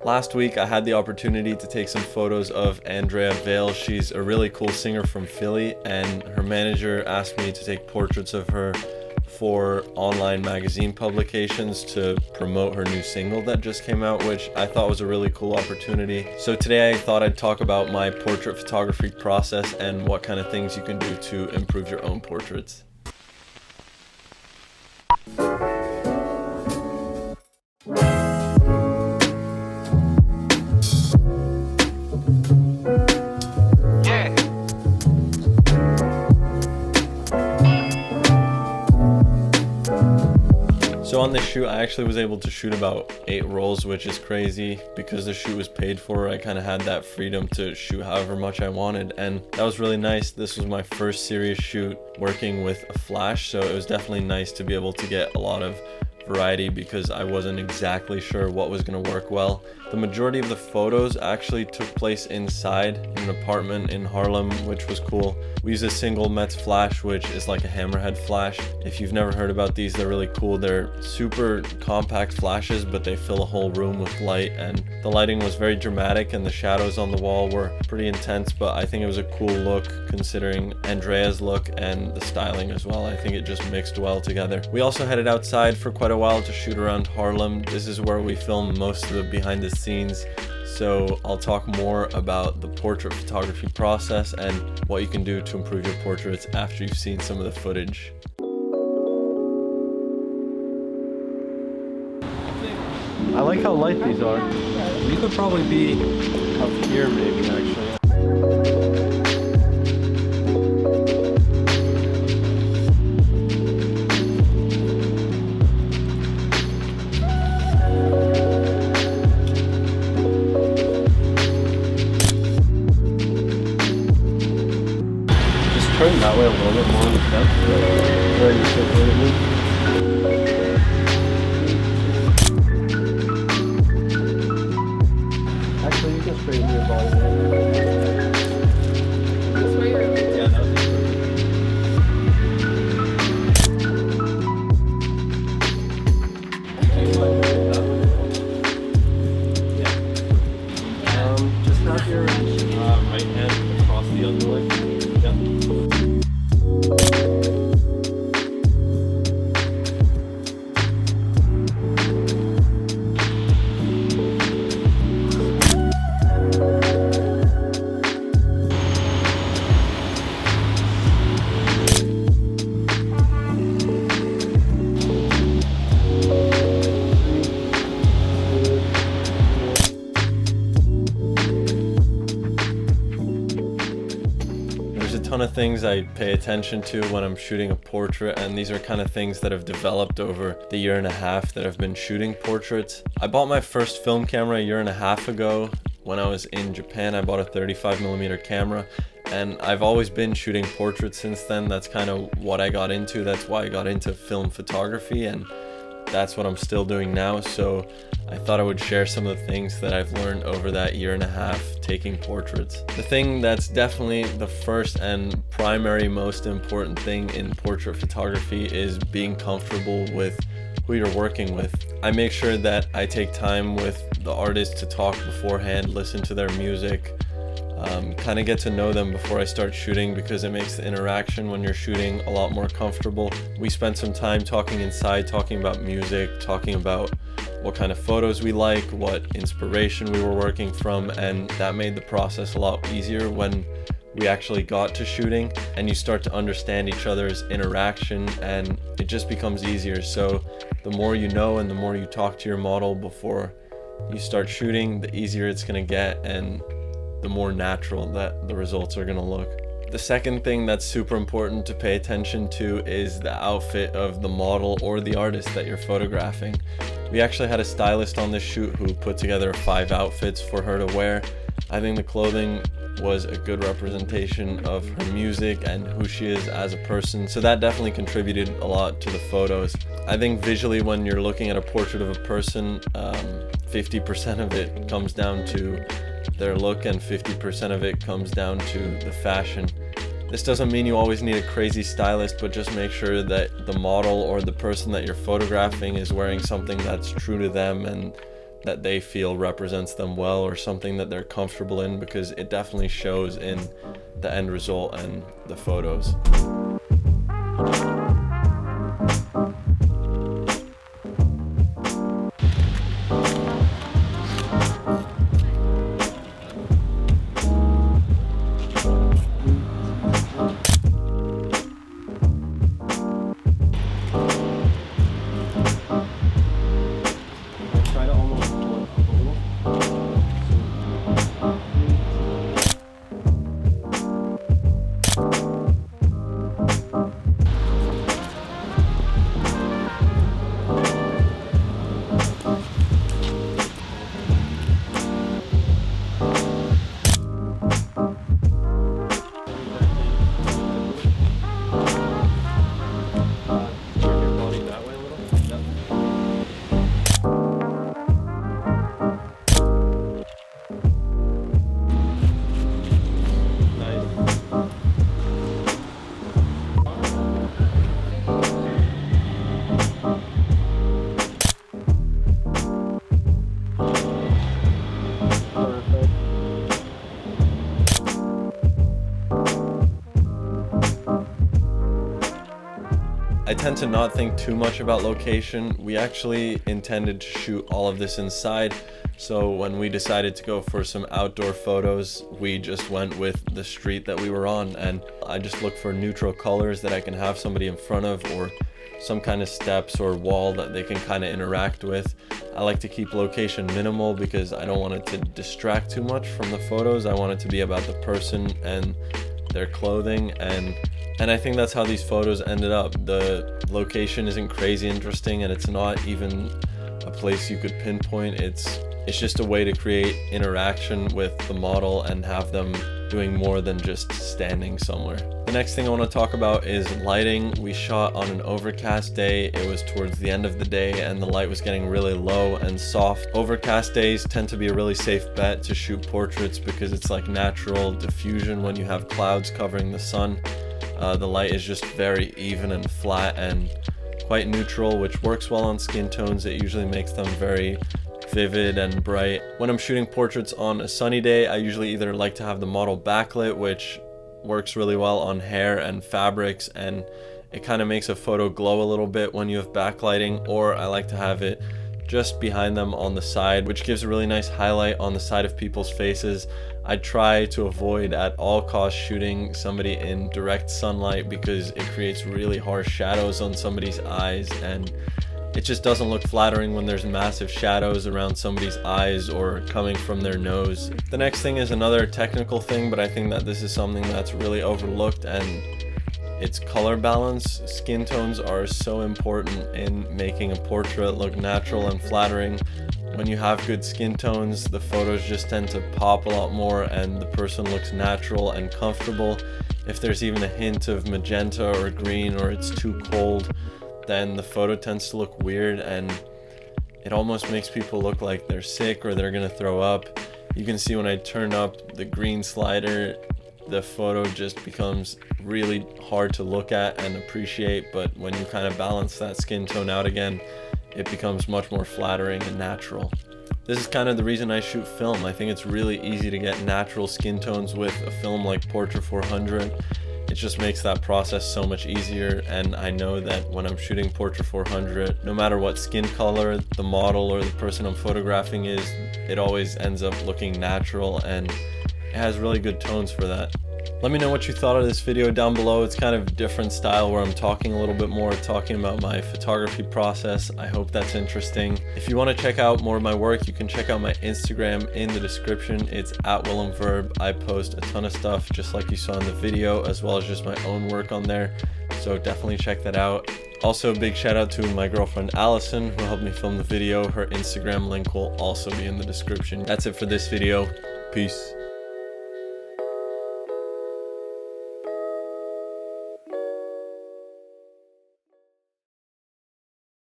Last week I had the opportunity to take some photos of Andrea Vale. She's a really cool singer from Philly, and her manager asked me to take portraits of her for online magazine publications to promote her new single that just came out, which I thought was a really cool opportunity. So today I thought I'd talk about my portrait photography process and what kind of things you can do to improve your own portraits. So on this shoot, I actually was able to shoot about 8 rolls, which is crazy. Because the shoot was paid for, I kind of had that freedom to shoot however much I wanted, and that was really nice. This was my first serious shoot working with a flash, so it was definitely nice to be able to get a lot of variety because I wasn't exactly sure what was going to work well. The majority of the photos actually took place inside in an apartment in Harlem, which was cool. We use a single Metz flash, which is like a hammerhead flash. If you've never heard about these, they're really cool. They're super compact flashes, but they fill a whole room with light, and the lighting was very dramatic and the shadows on the wall were pretty intense, but I think it was a cool look considering Andrea's look and the styling as well. I think it just mixed well together. We also headed outside for quite a while to shoot around Harlem. This is where we film most of the behind the scenes, so I'll talk more about the portrait photography process and what you can do to improve your portraits after you've seen some of the footage. I like how light these are. You could probably be Up here maybe, actually. Turn that way a little bit more on the steps. Where you sit Actually, you can straighten your body in. This way or? Yeah, that was just have your right hand across the other leg. Ton of things I pay attention to when I'm shooting a portrait, and these are kind of things that have developed over the year and a half that I've been shooting portraits. I bought my first film camera a year and a half ago. When I was in Japan, I bought a 35mm camera, and I've always been shooting portraits since then. That's kind of what I got into. That's why I got into film photography, and that's what I'm still doing now. So I thought I would share some of the things that I've learned over that year and a half taking portraits. The thing that's definitely the first and primary most important thing in portrait photography is being comfortable with who you're working with. I make sure that I take time with the artist to talk beforehand, listen to their music, kind of get to know them before I start shooting, because it makes the interaction when you're shooting a lot more comfortable. We spent some time talking inside, talking about music, talking about what kind of photos we like, what inspiration we were working from, and that made the process a lot easier when we actually got to shooting, and you start to understand each other's interaction, and it just becomes easier. So the more you know and the more you talk to your model before you start shooting, the easier it's going to get and the more natural that the results are going to look. The second thing that's super important to pay attention to is the outfit of the model or the artist that you're photographing. We actually had a stylist on this shoot who put together 5 outfits for her to wear. I think the clothing was a good representation of her music and who she is as a person, so that definitely contributed a lot to the photos. I think visually when you're looking at a portrait of a person, 50% of it comes down to their look and 50% of it comes down to the fashion. This doesn't mean you always need a crazy stylist, but just make sure that the model or the person that you're photographing is wearing something that's true to them and that they feel represents them well or something that they're comfortable in, because it definitely shows in the end result and the photos. I tend to not think too much about location. We actually intended to shoot all of this inside, so when we decided to go for some outdoor photos, we just went with the street that we were on, and I just look for neutral colors that I can have somebody in front of, or some kind of steps or wall that they can kind of interact with. I like to keep location minimal because I don't want it to distract too much from the photos. I want it to be about the person and their clothing, and I think that's how these photos ended up. The location isn't crazy interesting, and it's not even a place you could pinpoint. It's just a way to create interaction with the model and have them doing more than just standing somewhere. The next thing I want to talk about is lighting. We shot on an overcast day. It was towards the end of the day and the light was getting really low and soft. Overcast days tend to be a really safe bet to shoot portraits because it's like natural diffusion when you have clouds covering the sun. The light is just very even and flat and quite neutral, which works well on skin tones. It usually makes them very vivid and bright. When I'm shooting portraits on a sunny day, I usually either like to have the model backlit, which works really well on hair and fabrics, and it kind of makes a photo glow a little bit when you have backlighting, or I like to have it just behind them on the side, which gives a really nice highlight on the side of people's faces. I try to avoid at all costs shooting somebody in direct sunlight because it creates really harsh shadows on somebody's eyes, and it just doesn't look flattering when there's massive shadows around somebody's eyes or coming from their nose. The next thing is another technical thing, but I think that this is something that's really overlooked, and it's color balance. Skin tones are so important in making a portrait look natural and flattering. When you have good skin tones, the photos just tend to pop a lot more and the person looks natural and comfortable. If there's even a hint of magenta or green, or it's too cold, then the photo tends to look weird and it almost makes people look like they're sick or they're gonna throw up. You can see when I turn up the green slider, the photo just becomes really hard to look at and appreciate, but when you kind of balance that skin tone out again, it becomes much more flattering and natural. This is kind of the reason I shoot film. I think it's really easy to get natural skin tones with a film like Portra 400. It just makes that process so much easier, and I know that when I'm shooting Portra 400, no matter what skin color the model or the person I'm photographing is, it always ends up looking natural, and it has really good tones for that. Let me know what you thought of this video down below. It's kind of a different style where I'm talking a little bit more, talking about my photography process. I hope that's interesting. If you want to check out more of my work, you can check out my Instagram in the description. It's @WillemVerb. I post a ton of stuff just like you saw in the video, as well as just my own work on there. So definitely check that out. Also, a big shout out to my girlfriend Allison, who helped me film the video. Her Instagram link will also be in the description. That's it for this video. Peace.